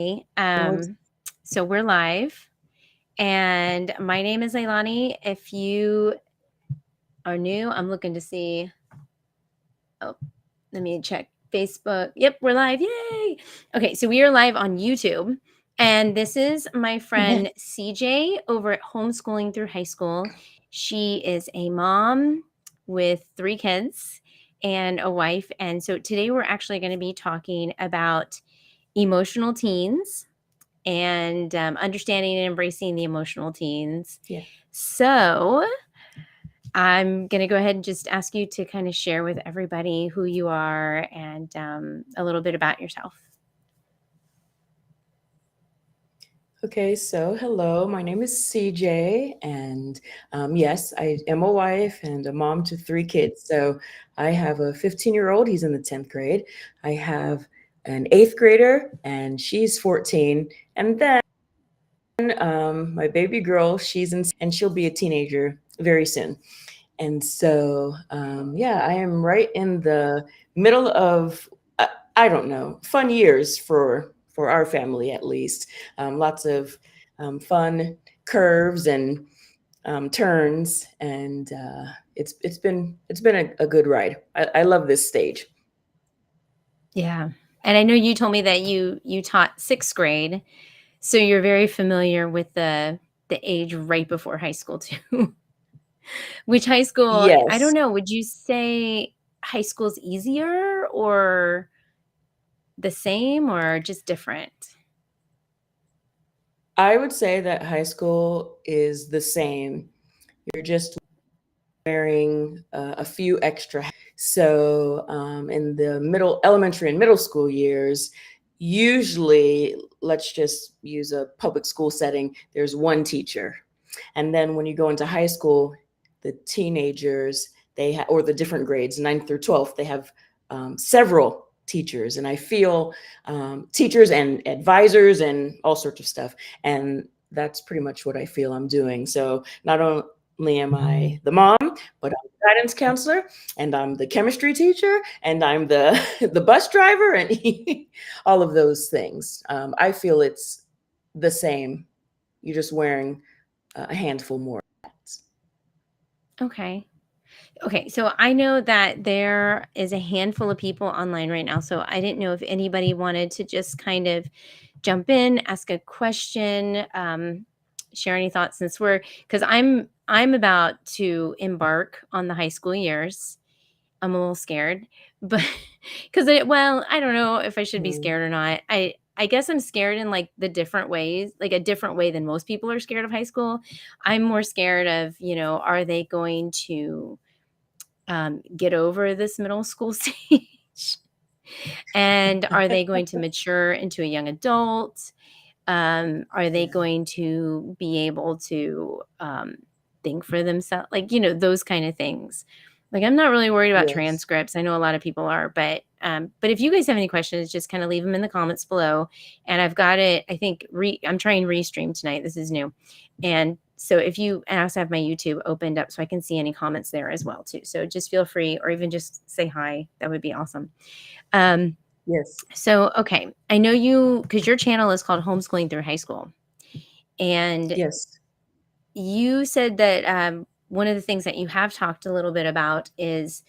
Um, so we're live, and my name is Leilani. If you are new, I'm looking to see. Oh, let me check Facebook. Yep, we're live. Yay! Okay, so we are live on YouTube, and this is my friend CJ over at Homeschooling Through High School. She is a mom with 3 kids and a wife, and so today we're actually going to be talking about emotional teens and understanding and embracing the emotional teens. Yeah. So I'm going to go ahead and just ask you to kind of share with everybody who you are and a little bit about yourself. Okay, so hello, my name is CJ, and yes, I am a wife and a mom to 3 kids. So I have a 15-year-old, he's in the 10th grade. I have an 8th grader, and she's 14. And then my baby girl, she's in, and she'll be a teenager very soon. And so, yeah, I am right in the middle of, I don't know, fun years for our family at least. Lots of fun curves and turns, and it's been a good ride. I love this stage. Yeah. And I know you told me that you taught 6th grade, so you're very familiar with the age right before high school too. Which high school, I don't Yes, know, would you say high school's easier or the same or just different? I would say that high school is the same. You're just wearing a few extra hats. So in the elementary and middle school years, usually, let's just use a public school setting, there's one teacher. And then when you go into high school, the teenagers, or the different grades, 9th through 12th, they have several teachers. And I feel teachers and advisors and all sorts of stuff. And that's pretty much what I feel I'm doing. So not only am I the mom, but I'm the guidance counselor, and I'm the chemistry teacher, and I'm the the bus driver, and all of those things. I feel it's the same. You're just wearing a handful more hats. Okay. Okay, so I know that there is a handful of people online right now, so I didn't know if anybody wanted to just kind of jump in, ask a question, share any thoughts since because I'm about to embark on the high school years. I'm a little scared, but because well, I don't know if I should be Mm. scared or not. I guess I'm scared in like the different ways, like a different way than most people are scared of high school. I'm more scared of, are they going to get over this middle school stage? And are they going to mature into a young adult? Are they Yeah. going to be able to think for themselves? Like, those kind of things. Like, I'm not really worried about Yes. transcripts. I know a lot of people are, but if you guys have any questions, just kind of leave them in the comments below. And I've got it, I think, I'm trying Restream tonight. This is new. And so and I also have my YouTube opened up so I can see any comments there as well too. So just feel free, or even just say hi. That would be awesome. Um, Yes. so, okay, I know because your channel is called Homeschooling Through High School. And Yes. you said that one of the things that you have talked a little bit about is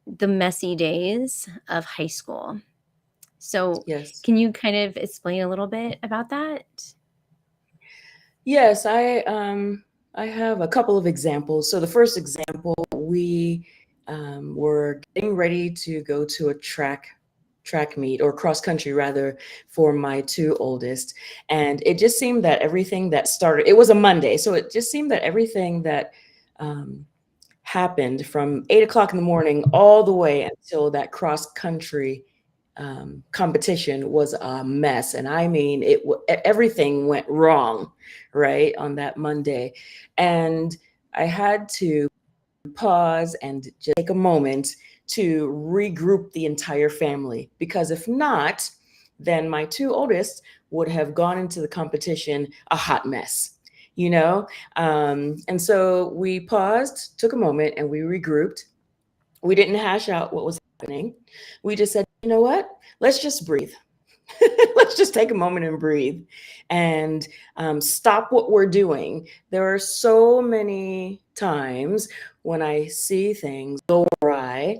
the messy days of high school. So, Yes. can you kind of explain a little bit about that? Yes. I have a couple of examples. So the first example, we were getting ready to go to a track meet, or cross country rather, for my 2 oldest, and it just seemed that everything that started, it was a Monday, so it just seemed that everything that um, happened from 8 o'clock in the morning all the way until that cross country competition was a mess. And I mean, everything went wrong, right, on that Monday. And I had to pause and just take a moment to regroup the entire family, because if not, then my 2 oldest would have gone into the competition a hot mess, you know? And so we paused, took a moment, and we regrouped. We didn't hash out what was happening. We just said, you know what? Let's just breathe. Let's just take a moment and breathe and stop what we're doing. There are so many times when I see things go awry.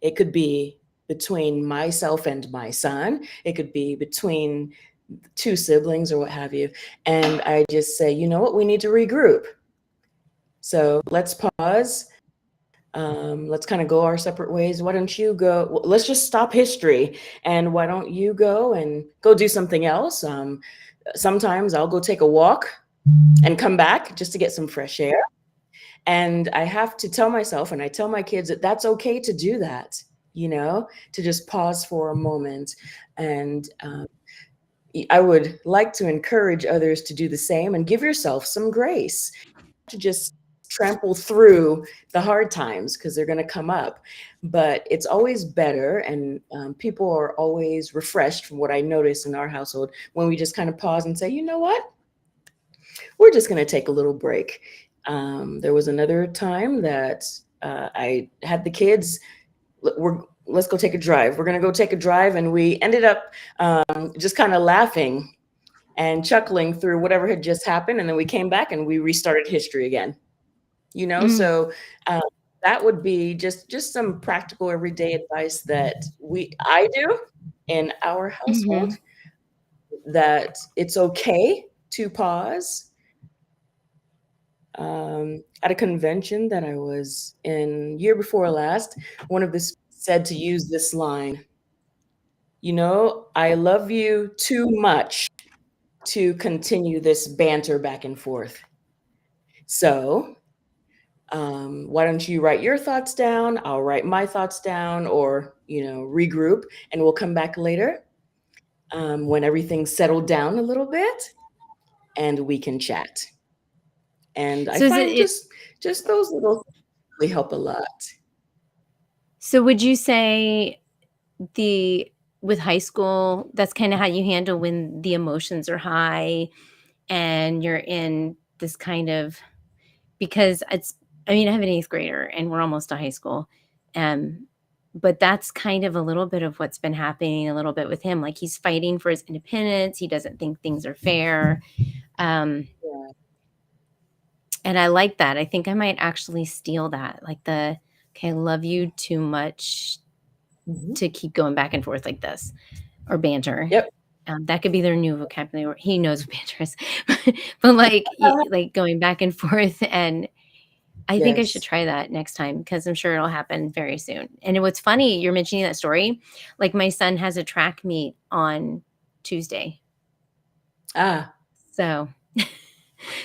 It could be between myself and my son, it could be between two siblings or what have you. And I just say, you know what, we need to regroup. So let's pause. Let's kind of go our separate ways. Why don't you go? Let's just stop history. And why don't you go and go do something else? Sometimes I'll go take a walk and come back just to get some fresh air. And I have to tell myself, and I tell my kids that that's okay to do that, to just pause for a moment. And I would like to encourage others to do the same and give yourself some grace to just trample through the hard times because they're going to come up. But it's always better, and people are always refreshed from what I notice in our household when we just kind of pause and say, you know what? We're just going to take a little break. There was another time that I had the kids, let's go take a drive. We're going to go take a drive. And we ended up just kind of laughing and chuckling through whatever had just happened. And then we came back and we restarted history again. So that would be just some practical everyday advice that I do in our household, that it's okay to pause. At a convention that I was in year before last, one of the said to use this line, I love you too much to continue this banter back and forth. So why don't you write your thoughts down? I'll write my thoughts down, or, regroup, and we'll come back later when everything's settled down a little bit and we can chat. And I find just those little things really help a lot. So would you say with high school, that's kind of how you handle when the emotions are high and you're in this kind of, because I have an 8th grader and we're almost to high school. But that's kind of a little bit of what's been happening a little bit with him. Like, he's fighting for his independence. He doesn't think things are fair. Yeah. And I like that. I think I might actually steal that. Like okay, I love you too much to keep going back and forth like this, or banter. Yep. That could be their new vocabulary. He knows what banter is, but like going back and forth. And I think I should try that next time, because I'm sure it'll happen very soon. And what's funny, you're mentioning that story. Like, my son has a track meet on Tuesday. So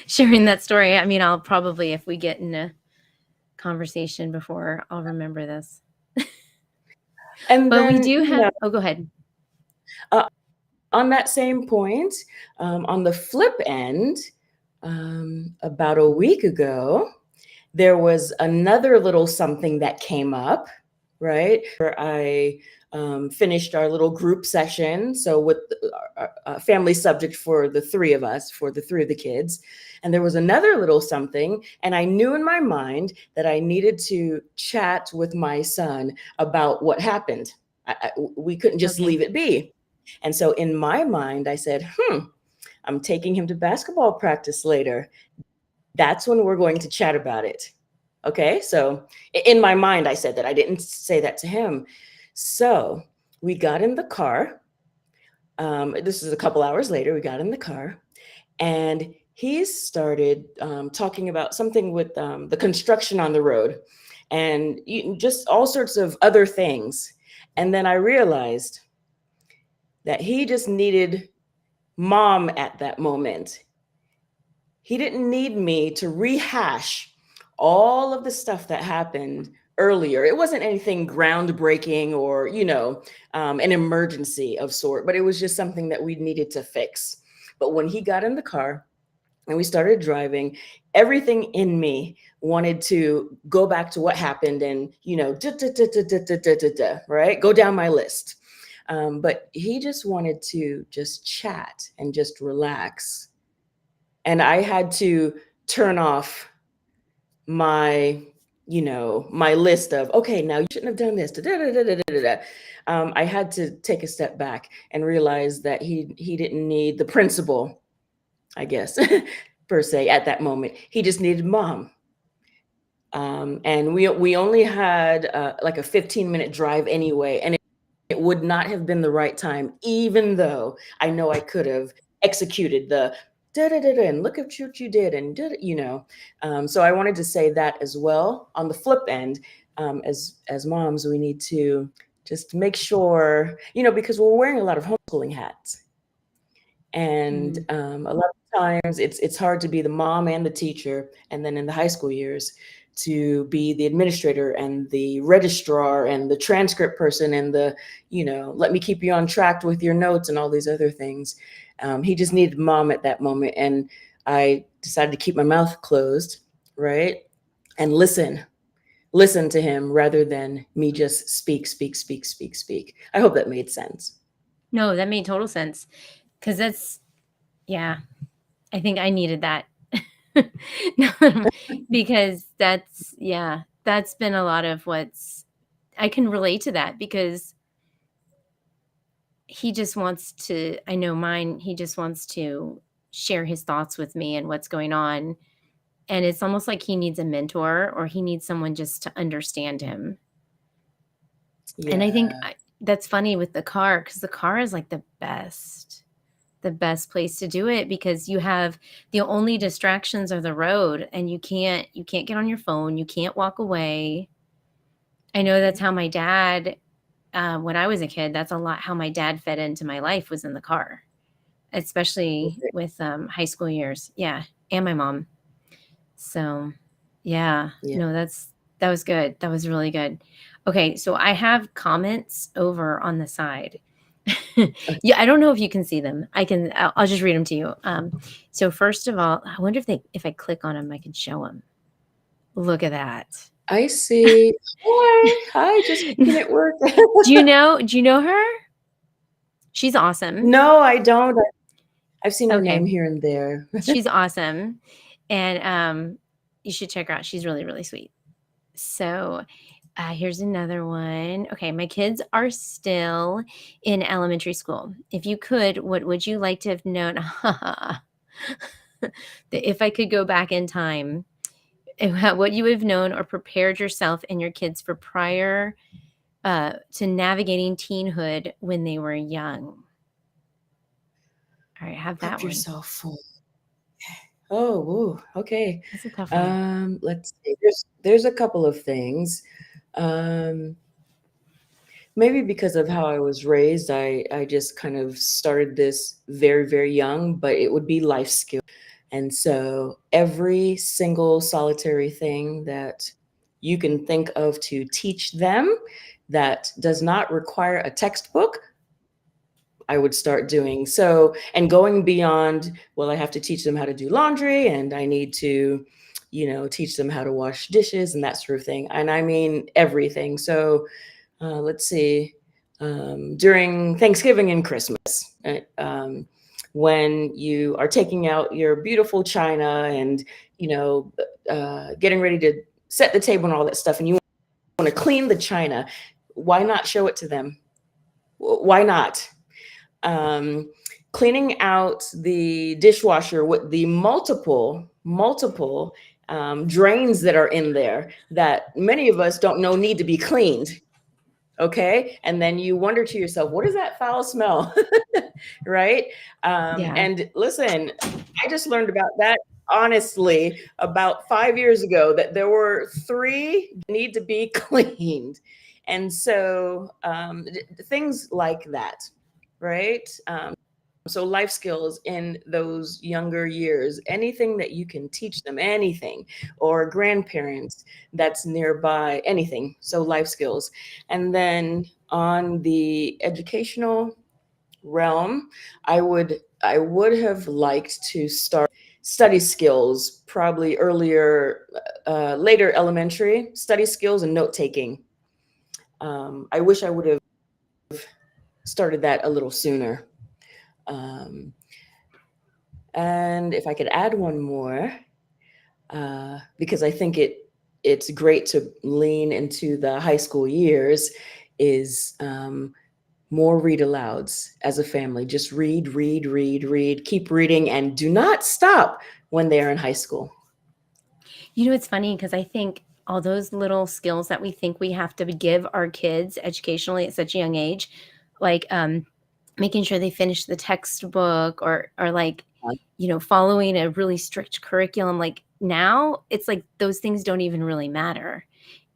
sharing that story, I'll probably, if we get in a conversation before, I'll remember this. And but then, we do have, go ahead. On that same point, on the flip end, about a week ago, there was another little something that came up, right? Where I finished our little group session. So with a family subject for the three of us, for the three of the kids. And there was another little something. And I knew in my mind that I needed to chat with my son about what happened. We couldn't just leave it be. And so in my mind, I said, I'm taking him to basketball practice later. That's when we're going to chat about it. Okay. So in my mind, I said that. I didn't say that to him. So we got in the car. This is a couple hours later. We got in the car and he started talking about something with the construction on the road and just all sorts of other things. And then I realized that he just needed mom at that moment. He didn't need me to rehash all of the stuff that happened earlier. It wasn't anything groundbreaking or, an emergency of sort, but it was just something that we needed to fix. But when he got in the car and we started driving, everything in me wanted to go back to what happened and, right? Go down my list. But he just wanted to just chat and just relax. And I had to turn off my my list of, okay, now you shouldn't have done this. Da, da, da, da, da, da, da. I had to take a step back and realize that he didn't need the principal, I guess, per se, at that moment. He just needed mom. And we only had like a 15-minute drive anyway, and it would not have been the right time, even though I know I could have executed the da da da da and look at what you did and So I wanted to say that as well. On the flip end, as moms, we need to just make sure, because we're wearing a lot of homeschooling hats, and Mm. a lot of times it's hard to be the mom and the teacher, and then in the high school years to be the administrator and the registrar and the transcript person and the let me keep you on track with your notes and all these other things. He just needed mom at that moment, and I decided to keep my mouth closed, right, and listen to him rather than me just speak, speak, speak, speak, speak. I hope that made sense. No, that made total sense. Because yeah, I think I needed that. No, because that's been a lot of I can relate to that because he just wants to, I know mine, he just wants to share his thoughts with me and what's going on. And it's almost like he needs a mentor or he needs someone just to understand him. And I think Yeah. that's funny with the car because the car is like the best place to do it because you have the only distractions are the road and you can't get on your phone, you can't walk away. I know that's how my dad, when I was a kid, that's a lot how my dad fed into my life was in the car, especially with high school years. Yeah, and my mom. So, yeah, Yeah. no, that was good. That was really good. Okay, so I have comments over on the side. Yeah, I don't know if you can see them. I'll just read them to you. So first of all, I wonder if I click on them, I can show them. Look at that. I see. Hi, just making it work. Do you know her? She's awesome. No, I don't. I've seen her name Okay. here and there. She's awesome. And you should check her out. She's really, really sweet. So here's another one. Okay, my kids are still in elementary school. If you could, what would you like to have known? If I could go back in time, what you would have known or prepared yourself and your kids for prior to navigating teenhood when they were young. All right, have that Prep one. yourself for. Oh, ooh, okay. That's a tough one. Let's see. There's a couple of things. Um, Maybe because of how I was raised, I just kind of started this very, very young, but it would be life skill. And so every single solitary thing that you can think of to teach them that does not require a textbook, I would start doing. So, and going beyond, well, I have to teach them how to do laundry and I need to, teach them how to wash dishes and that sort of thing. And I mean everything. So, let's see, during Thanksgiving and Christmas, when you are taking out your beautiful china and, getting ready to set the table and all that stuff, and you want to clean the china, why not show it to them? Why not? um, Cleaning out the dishwasher with the multiple drains that are in there that many of us don't know need to be cleaned. Okay, and then you wonder to yourself, what is that foul smell? Right? Yeah. And listen, I just learned about that honestly about 5 years ago, that there were three that need to be cleaned. And so things like that, right? So life skills in those younger years, anything that you can teach them, anything, or grandparents that's nearby, anything. So life skills. And then on the educational realm, I would have liked to start study skills probably earlier, later elementary study skills and note taking. I wish I would have started that a little sooner. Um, and if I could add one more, because I think it's great to lean into the high school years is more read alouds as a family. Just read, read, read, read, keep reading, and do not stop when they're in high school. You know, it's funny because I think all those little skills that we think we have to give our kids educationally at such a young age, like making sure they finish the textbook or like, you know, following a really strict curriculum. Like now it's like those things don't even really matter.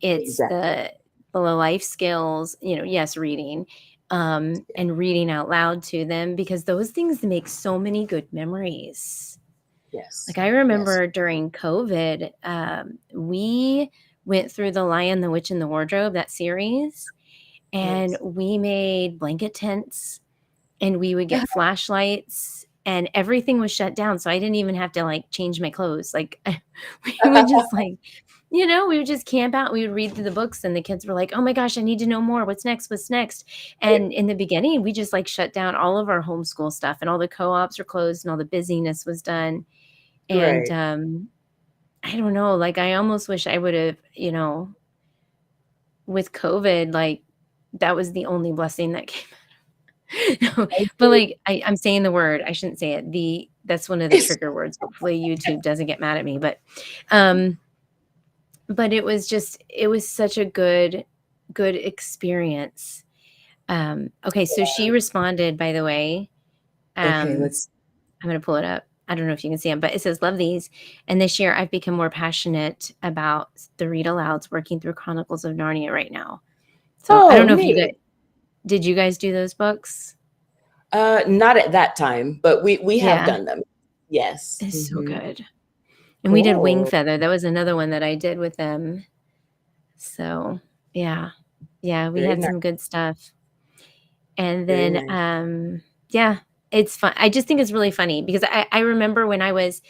It's Exactly. the life skills, you know, yes, reading, and reading out loud to them because those things make so many good memories. Yes. Like I Yes. remember during COVID, we went through The Lion, the Witch, and the Wardrobe, that series, and Yes. we made blanket tents and we would get flashlights and everything was shut down. So I didn't even have to like change my clothes. Like we would just like, you know, we would just camp out. We would read through the books and the kids were like, oh my gosh, I need to know more. What's next? What's next? And in the beginning, we just like shut down all of our homeschool stuff and all the co-ops were closed and all the busyness was done. And Right. I don't know, like I almost wish I would have, you know, with COVID, like that was the only blessing that came. No, I but agree. like I'm saying the word, I shouldn't say it. That's one of the It's trigger words. Hopefully YouTube doesn't get mad at me, um but it was such a good experience. Okay, so she responded, by the way. okay. Um I'm going to pull it up. I don't know if you can see them, but it says, love these. And this year I've become more passionate about the read alouds working through Chronicles of Narnia right now. So I don't Oh, know if you neat. guys, did you guys do those books? Not at that time, but we have Yeah, done them. Yes. it's so good. And we did Wing Cool. Feather. That was another one that I did with them. So yeah, yeah, we Very had nice. some good stuff. And Very then, nice. yeah, it's fun. I just think it's really funny because I remember when I was,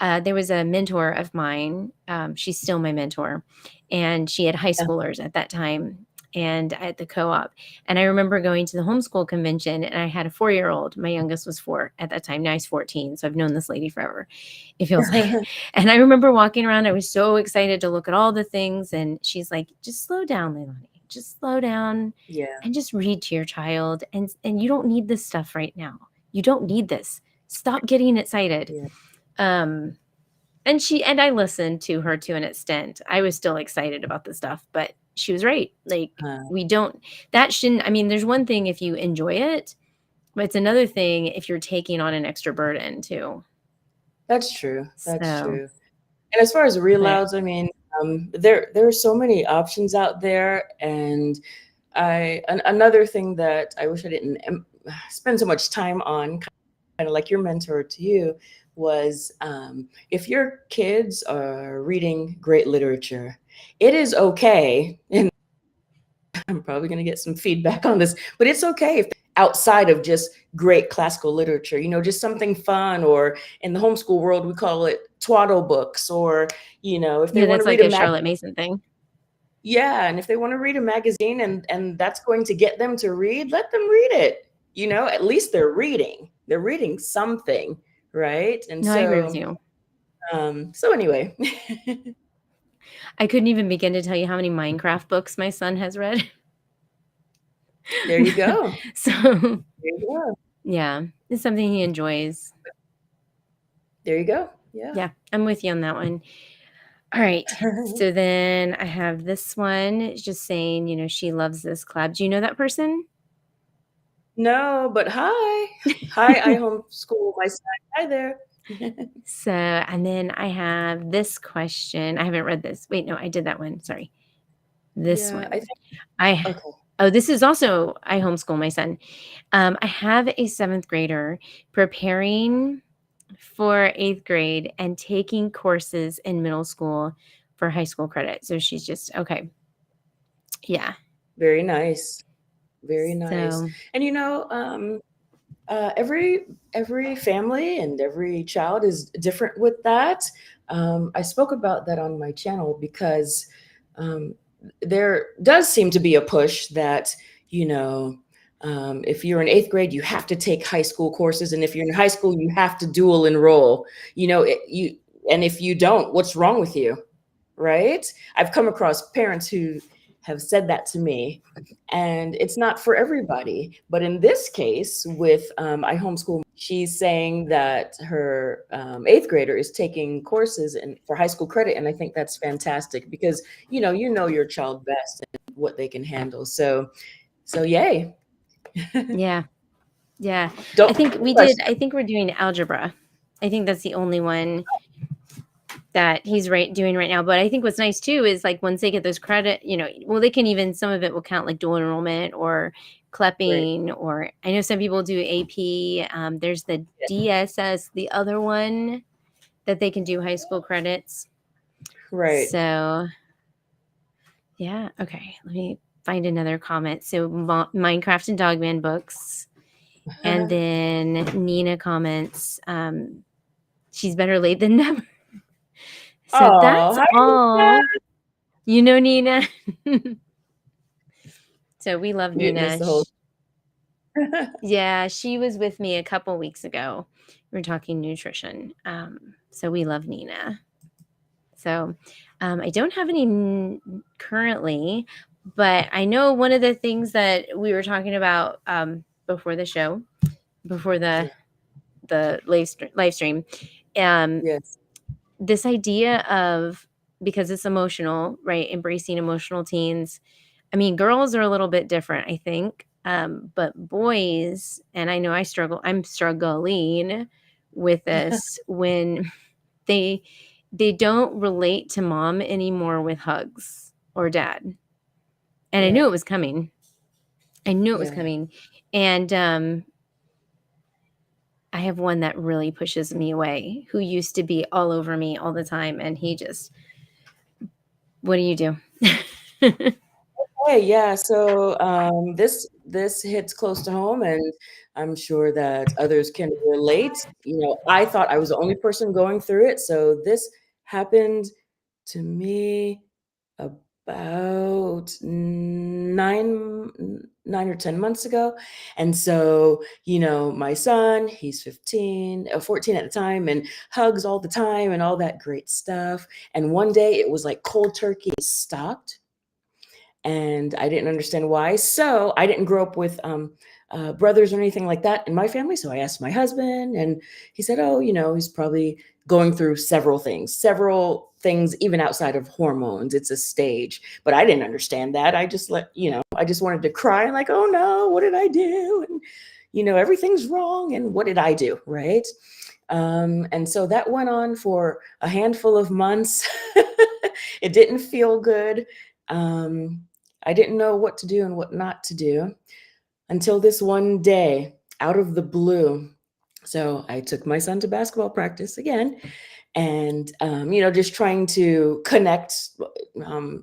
there was a mentor of mine. She's still my mentor, and she had high schoolers at that time and at the co-op. And I remember going to the homeschool convention and I had a 4-year-old. My youngest was 4 at that time. Now he's 14. So I've known this lady forever, it feels like. And I remember walking around. I was so excited to look at all the things. And she's like, just slow down, Leilani. Just slow down Yeah. and just read to your child and you don't need this stuff right now. You don't need this. Stop getting excited. Yeah. Um and I listened to her to an extent. I was still excited about the stuff, but she was right. Like Uh, we don't that shouldn't I mean there's one thing if you enjoy it, but it's another thing if you're taking on an extra burden too. that's true. That's So, true. And as far as read but louds, I mean, there are so many options out there, and another thing that I wish I didn't spend so much time on, kind of like your mentor to you, was if your kids are reading great literature, it is okay. And I'm probably going to get some feedback on this, but it's okay if outside of just great classical literature, just something fun, or in the homeschool world, we call it twaddle books, or, if they yeah, want to that's read like a a mag, Charlotte Mason thing. yeah. And if they want to read a magazine and that's going to get them to read, let them read it. At least they're reading something. Right. And No, I agree with so, you. so anyway, I couldn't even begin to tell you how many Minecraft books my son has read. there you go. So, There you go. yeah, it's something he enjoys. There you go. Yeah. Yeah, I'm with you on that one. All right. So then I have this one. It's just saying, she loves this club. Do you know that person? No, but hi. Hi, I homeschool my son. Hi there. So, and then I have this question. I haven't read this. Wait, no, I did that one. Sorry. This Yeah, I one. think I okay. Oh, this is also I homeschool my son. I have a 7th grader preparing for 8th grade and taking courses in middle school for high school credit. So she's just okay. Yeah. Very nice. Very nice. So, And every family and every child is different with that. I spoke about that on my channel because um, there does seem to be a push that, if you're in 8th grade, you have to take high school courses, and if you're in high school, you have to dual enroll. And if you don't, what's wrong with you? right? I've come across parents who have said that to me, and it's not for everybody. But in this case, with I homeschool, she's saying that her eighth grader is taking courses for high school credit, and I think that's fantastic because you know your child best and what they can handle. So yay! Yeah. Yeah. I Don't think we did. question. I think we're doing algebra. I think that's the only one that he's doing right now. But I think what's nice too is like once they get those credit, well, they can even, some of it will count like dual enrollment or Right. CLEPing, or I know some people do AP. There's the Yeah. DSS, the other one that they can do high school credits. Right. So yeah. Okay. Let me find another comment. So Minecraft and Dogman books. And then Nina comments, she's better late than never. So Oh, that's hi, all. Nina. So we love you Nina. missed the whole. Yeah, she was with me a couple weeks ago. We were talking nutrition. So we love Nina. So I don't have any currently, but I know one of the things that we were talking about before the show, before the live stream, Yes. this idea of, because it's emotional, right? Embracing emotional teens. I mean, girls are a little bit different, I think. But boys, and I know I'm struggling with this when they they don't relate to mom anymore with hugs or dad. And I knew Yeah. it was coming. I knew it was Yeah. coming. And I have one that really pushes me away, who used to be all over me all the time, and he just, what do you do? Hey, yeah. So this hits close to home, and I'm sure that others can relate. I thought I was the only person going through it. So this happened to me about 9 or 10 months ago. And so, my son, he's 15, 14 at the time, and hugs all the time and all that great stuff. And one day it was like cold turkey stopped, and I didn't understand why. So I didn't grow up with brothers or anything like that in my family. So I asked my husband, and he said, "Oh, he's probably going through several things, even outside of hormones. It's a stage." But I didn't understand that. I just wanted to cry and like, "Oh no, what did I do?" And everything's wrong. And what did I do, right? And so that went on for a handful of months. It didn't feel good. Um, I didn't know what to do and what not to do until this one day, out of the blue. So I took my son to basketball practice again, and just trying to connect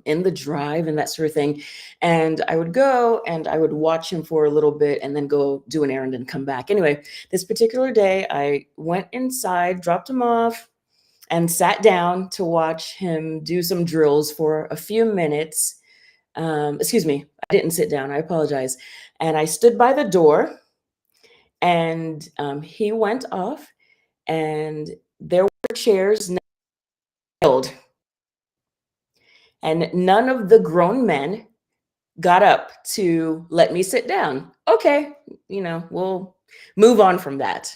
in the drive and that sort of thing. And I would go and I would watch him for a little bit and then go do an errand and come back. Anyway, this particular day, I went inside, dropped him off, and sat down to watch him do some drills for a few minutes. Excuse me, I didn't sit down. I apologize. And I stood by the door, and he went off, and there were chairs nailed, and none of the grown men got up to let me sit down. Okay, we'll move on from that.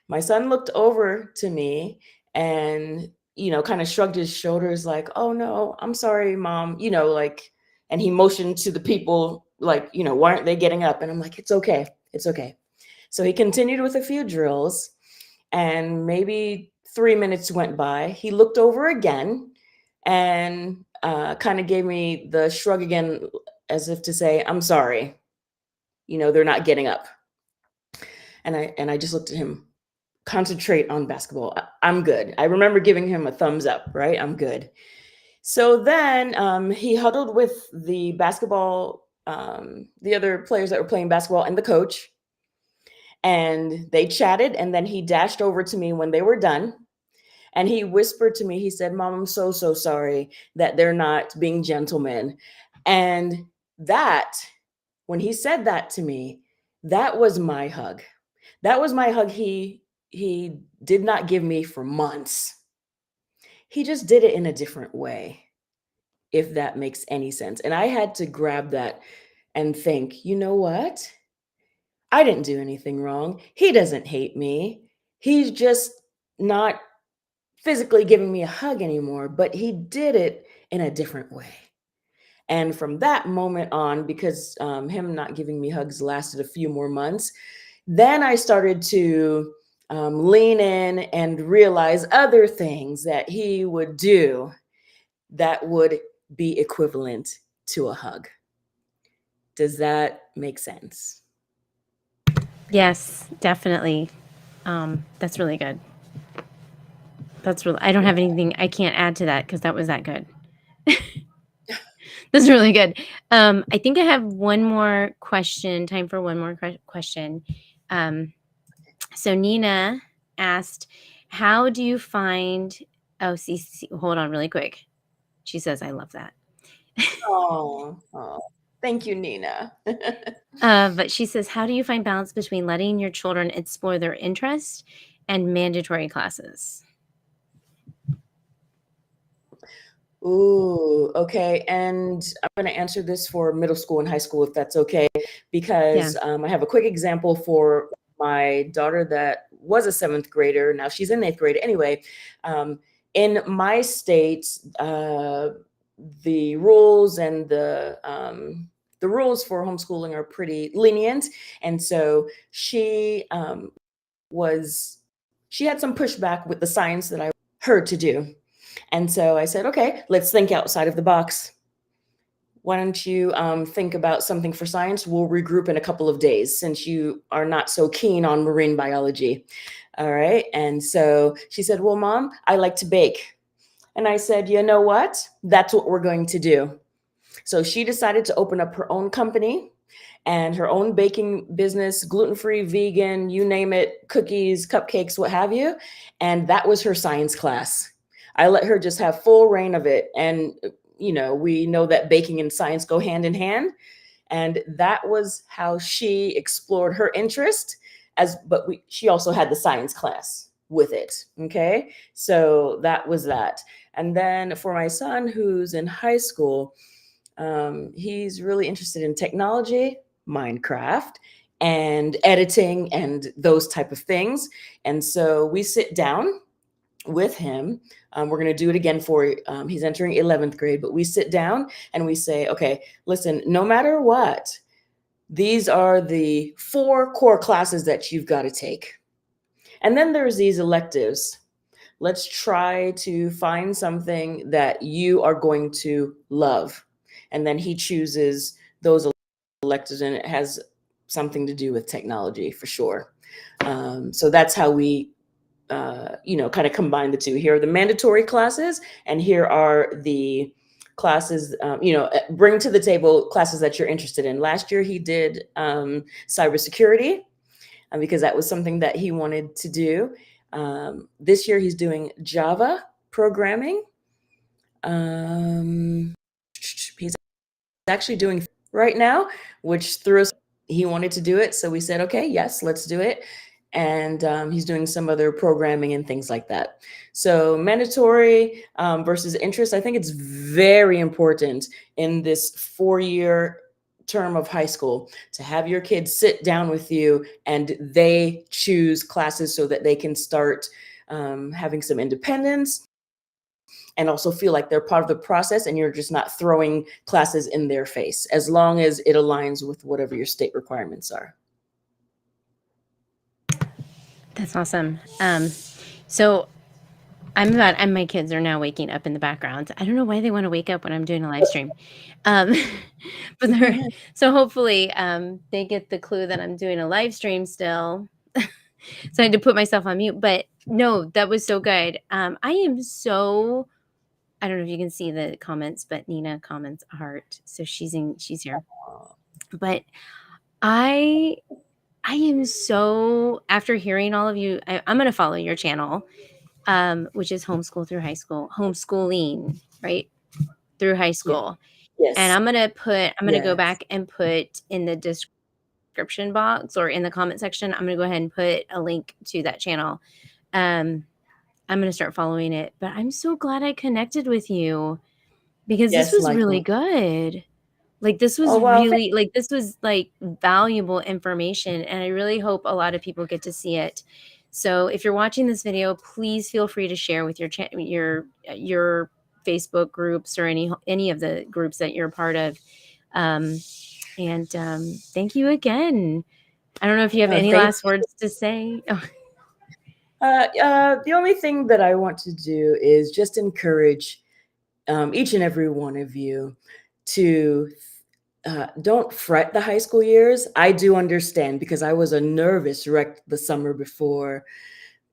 My son looked over to me and, kind of shrugged his shoulders like, "Oh no, I'm sorry, mom," like, and he motioned to the people like, "Why aren't they getting up?" And I'm like, "It's okay. It's okay." So he continued with a few drills, and maybe 3 minutes went by. He looked over again and kind of gave me the shrug again, as if to say, "I'm sorry, they're not getting up." And I just looked at him. "Concentrate on basketball. I'm good." I remember giving him a thumbs up, right? "I'm good." So then he huddled with the basketball, the other players that were playing basketball, and the coach, and they chatted. And then he dashed over to me when they were done, and he whispered to me, he said, "Mom, I'm so, so sorry that they're not being gentlemen." And that, when he said that to me, that was my hug. That was my hug. He did not give me for months. He just did it in a different way. if that makes any sense. And I had to grab that and think, you know what? I didn't do anything wrong. He doesn't hate me. He's just not physically giving me a hug anymore, but he did it in a different way. And from that moment on, because him not giving me hugs lasted a few more months, then I started to lean in and realize other things that he would do that would be equivalent to a hug. Does that make sense? Yes, definitely. That's really good. That's really, I don't have anything, I can't add to that because that was that good. That's really good. I think I have one more question, time for one more question. So Nina asked, how do you find, hold on really quick. She says, I love that. Oh, thank you, Nina. But she says, how do you find balance between letting your children explore their interests and mandatory classes? Ooh, okay. And I'm going to answer this for middle school and high school, if that's okay, because I have a quick example for my daughter that was a seventh grader. Now she's in eighth grade. Anyway, in my state, the rules and the rules for homeschooling are pretty lenient, and so she had some pushback with the science that I her to do. And so I said, okay, let's think outside of the box. Why don't you think about something for science? We'll regroup in a couple of days since you are not so keen on marine biology. All right. And so she said, well, Mom, I like to bake. And I said, you know what? That's what we're going to do. So she decided to open up her own company and her own baking business, gluten-free, vegan, you name it, cookies, cupcakes, what have you. And that was her science class. I let her just have full reign of it. And, we know that baking and science go hand in hand. And that was how she explored her interest she also had the science class with it. Okay. So that was that. And then for my son who's in high school, he's really interested in technology, Minecraft, and editing and those type of things. And so we sit down with him. We're going to do it again he's entering 11th grade, but we sit down and we say, okay, listen, no matter what, these are the 4 core classes that you've got to take. And then there's these electives. Let's try to find something that you are going to love. And then he chooses those electives, and it has something to do with technology for sure. So that's how we, kind of combine the two. Here are the mandatory classes, and here are the classes, bring to the table classes that you're interested in. Last year he did cybersecurity because that was something that he wanted to do. This year he's doing Java programming. He's actually doing right now, which threw us. He wanted to do it, so we said, okay, yes, let's do it. And he's doing some other programming and things like that. So mandatory versus interest, I think it's very important in this 4-year term of high school to have your kids sit down with you and they choose classes so that they can start having some independence and also feel like they're part of the process and you're just not throwing classes in their face, as long as it aligns with whatever your state requirements are. That's awesome. So and my kids are now waking up in the background. I don't know why they want to wake up when I'm doing a live stream. But so hopefully they get the clue that I'm doing a live stream still. So I had to put myself on mute, but no, that was so good. I don't know if you can see the comments, but Nina comments heart. So she's here. But I am so, after hearing all of you, I'm going to follow your channel, which is Homeschool Through High School, homeschooling, right? Through high school. Yes. And I'm going to go back and put in the description box or in the comment section, I'm going to go ahead and put a link to that channel. I'm going to start following it, but I'm so glad I connected with you. because this Yes, was really likewise. good. Like, this was Oh, well, really like, this was, like, valuable information, and I really hope a lot of people get to see it. So if you're watching this video, please feel free to share with your Facebook groups or any of the groups that you're a part of. Thank you again. I don't know if you have any thank last words to say. Oh, the only thing that I want to do is just encourage each and every one of you to don't fret the high school years. I do understand because I was a nervous wreck the summer before.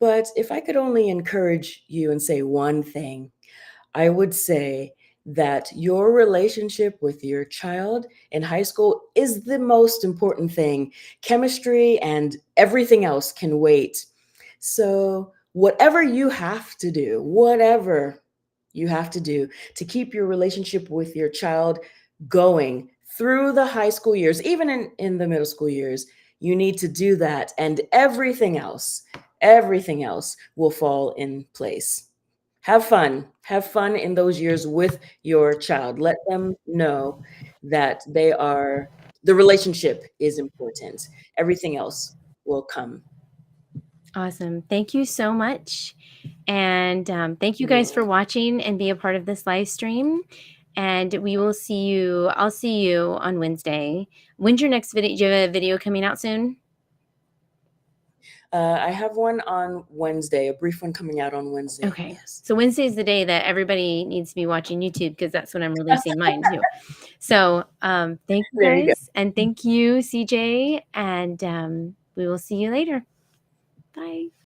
But if I could only encourage you and say one thing, I would say that your relationship with your child in high school is the most important thing. Chemistry and everything else can wait. So, whatever you have to do to keep your relationship with your child going through the high school years, even in the middle school years, you need to do that. And everything else will fall in place. Have fun. Have fun in those years with your child. Let them know that the relationship is important. Everything else will come. awesome. Thank you so much. And thank you You're guys for welcome. watching and be a part of this live stream. And I'll see you on Wednesday. When's your next video? Do you have a video coming out soon? I have one on Wednesday, a brief one coming out on Wednesday. Okay. Yes. So Wednesday is the day that everybody needs to be watching YouTube because that's when I'm releasing mine too. So thank you There you go. guys. And thank you, CJ. And we will see you later. Bye.